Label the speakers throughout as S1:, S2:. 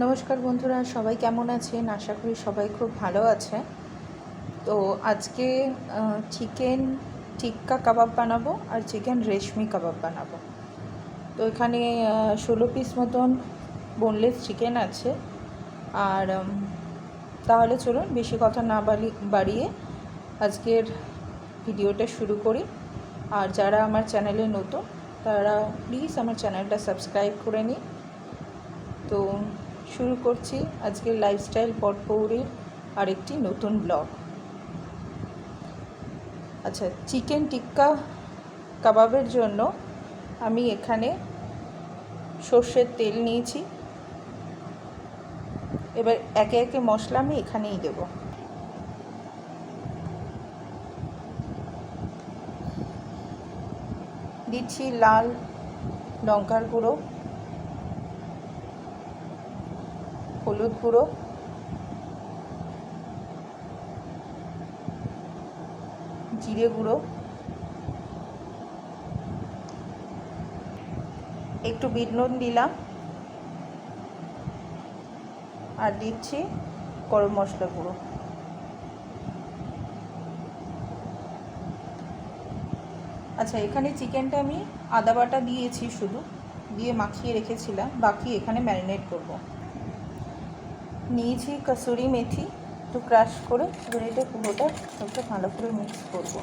S1: নমস্কার বন্ধুরা, সবাই কেমন আছেন? আশা করি সবাই খুব ভালো আছে। তো আজকে চিকেন টিক্কা কাবাব বানাবো আর চিকেন রেশমি কাবাব বানাবো। তো এখানে 16 পিস মতন বোনলেস চিকেন আছে। আর তাহলে চলুন বেশি কথা না বাড়িয়ে আজকের ভিডিওটা শুরু করি। আর যারা আমার চ্যানেলে নতুন তারা প্লিজ আমার চ্যানেলটা সাবস্ক্রাইব করে নিন। তো শুরু করছি আজকের লাইফস্টাইল পটপৌরির আরেকটি নতুন ব্লগ। আচ্ছা, চিকেন টিক্কা কাবাবের জন্য আমি এখানে সর্ষের তেল নিয়েছি। এবার একে একে মশলা আমি এখানেই দেব। দিচ্ছি লাল লঙ্কার গুঁড়ো, হলুদ গুঁড়ো, জিরে গুঁড়ো, একটু বিট নুন দিলাম, আর দিচ্ছি গরম মশলা গুঁড়ো। আচ্ছা, এখানে চিকেনটা আমি আদা বাটা দিয়েছি, শুধু দিয়ে মাখিয়ে রেখেছিলাম, বাকি এখানে ম্যারিনেট করব। নিয়েছি কসুরি মেথি, একটু ক্রাশ করে, এবার এটা পুরোটা একটু ভালো করে মিক্স করব।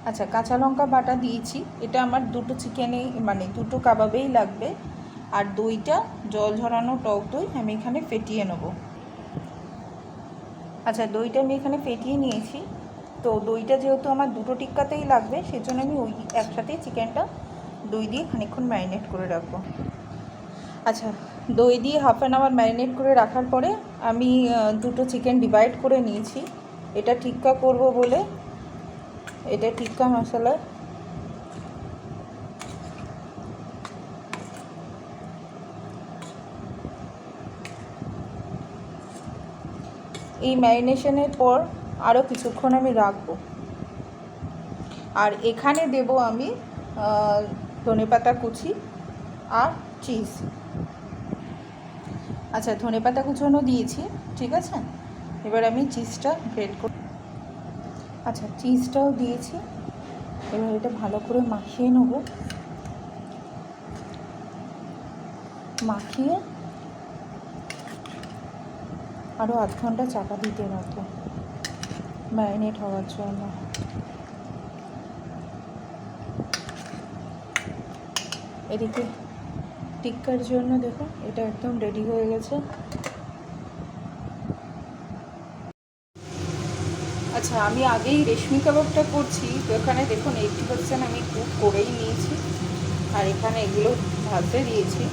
S1: আচ্ছা, কাঁচা লঙ্কা বাটা দিয়েছি, এটা আমার দুটো চিকেনেই মানে দুটো কাবাবেই লাগবে। আর দইটা জল ঝরানো টক দই আমি এখানে ফেটিয়ে নেব। আচ্ছা, দইটা আমি এখানে ফেটিয়ে নিয়েছি। তো দইটা যেহেতু আমার দুটো টিক্কাতেই লাগবে, সেজন্য আমি ওই একসাথেই চিকেনটা দই দিয়ে খানিকক্ষণ ম্যারিনেট করে রাখবো। আচ্ছা, দই দিয়ে হাফ অ্যান আওয়ার ম্যারিনেট করে রাখার পরে আমি দুটো চিকেন ডিভাইড করে নিয়েছি। এটা টিক্কা করব বলে এটা টিক্কা মশলা। এই ম্যারিনেশনের পর আরও কিছুক্ষণ আমি রাখবো। আর এখানে দেব আমি ধনেপাতা কুচি আর চিজ। আচ্ছা, ধনেপাতা কুচোনো দিয়েছি, ঠিক আছে। এবার আমি চিজটা গ্রেট করে, আচ্ছা চিজটাও দিয়েছি। এবার এটা ভালো করে মাখিয়ে নেব। মাখিয়ে আরও আধ ঘন্টা চাপা দিতে রাখবো ম্যারিনেট হওয়ার জন্য। এদিকে টিক্কার জন্য দেখুন এটা একদম রেডি হয়ে গেছে। আচ্ছা, আমি আগেই রেশমি কাবাবটা করছি, তো এখানে দেখুন 80% আমি কুক করেই নিয়েছি। আর এখানে এগুলো ভাজতে দিয়েছি।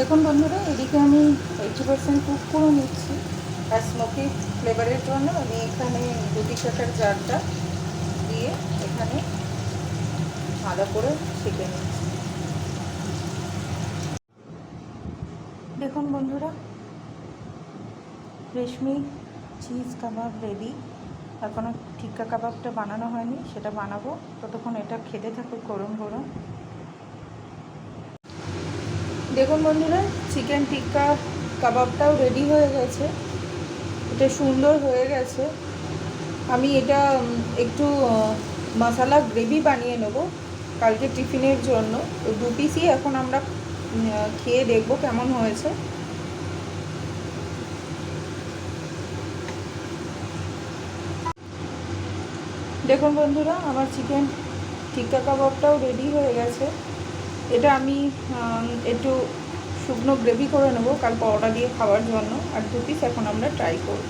S1: দেখুন বন্ধুরা, এদিকে আমি 80% কুক করে নিচ্ছি। আর স্মোকি ফ্লেভারের জন্য আমি এখানে রুটি শাকার জারটা দিয়ে এখানে ভালো করে ছেঁকে নিচ্ছি। দেখুন বন্ধুরা, রেশমি চিজ কাবাব রেডি। এখনও টিক্কা কাবাবটা বানানো হয়নি, সেটা বানাবো। ততক্ষণ এটা খেতে থাকুক গরম গরম। দেখুন বন্ধুরা, চিকেন টিক্কা কাবাবটাও রেডি হয়ে গেছে। এটা সুন্দর হয়ে গেছে। আমি এটা একটু মশলা গ্রেভি বানিয়ে নেব কালকে টিফিনের জন্য। তো 2 পিসই এখন আমরা খেয়ে দেখব কেমন হয়েছে। দেখুন বন্ধুরা, আমার চিকেন টিক্কা কাবাবটাও রেডি হয়ে গেছে। এটা আমি একটু শুকনো গ্রেভি করে নেবো কাল পরোটা দিয়ে খাওয়ার জন্য। আর 2 পিস এখন আমরা ট্রাই করব।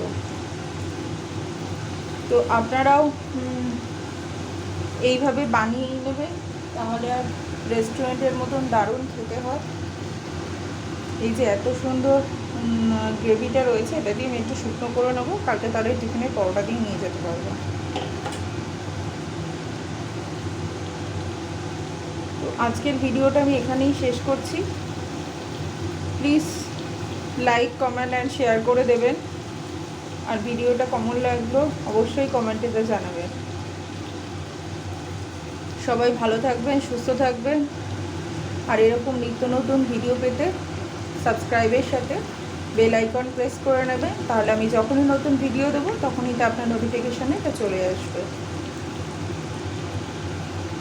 S1: তো আপনারাও এইভাবে বানিয়ে নেবেন, তাহলে আর রেস্টুরেন্টের মতন দারুণ খেতে হয়। এই যে এত সুন্দর গ্রেভিটা রয়েছে, এটা দিয়ে আমি একটু শুকনো করে নেবো, কালকে তাহলে টিফিনে পরোটা দিয়ে নিয়ে যেতে পারবো। তো আজকের ভিডিওটা আমি এখানেই শেষ করছি। Please like, comment and share করে দেবেন। আর ভিডিওটা কেমন লাগলো অবশ্যই কমেন্টে জানাবেন। সবাই ভালো থাকবেন, সুস্থ থাকবেন। আর এরকম নিত্য নতুন ভিডিও পেতে সাবস্ক্রাইবের সাথে বেল আইকন প্রেস করে নেবেন, তাহলে আমি যখনই নতুন ভিডিও দেবো তখনই তা আপনার নোটিফিকেশানে এটা চলে আসবে।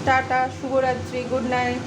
S1: টাটা, শুভরাত্রি, গুড নাইট।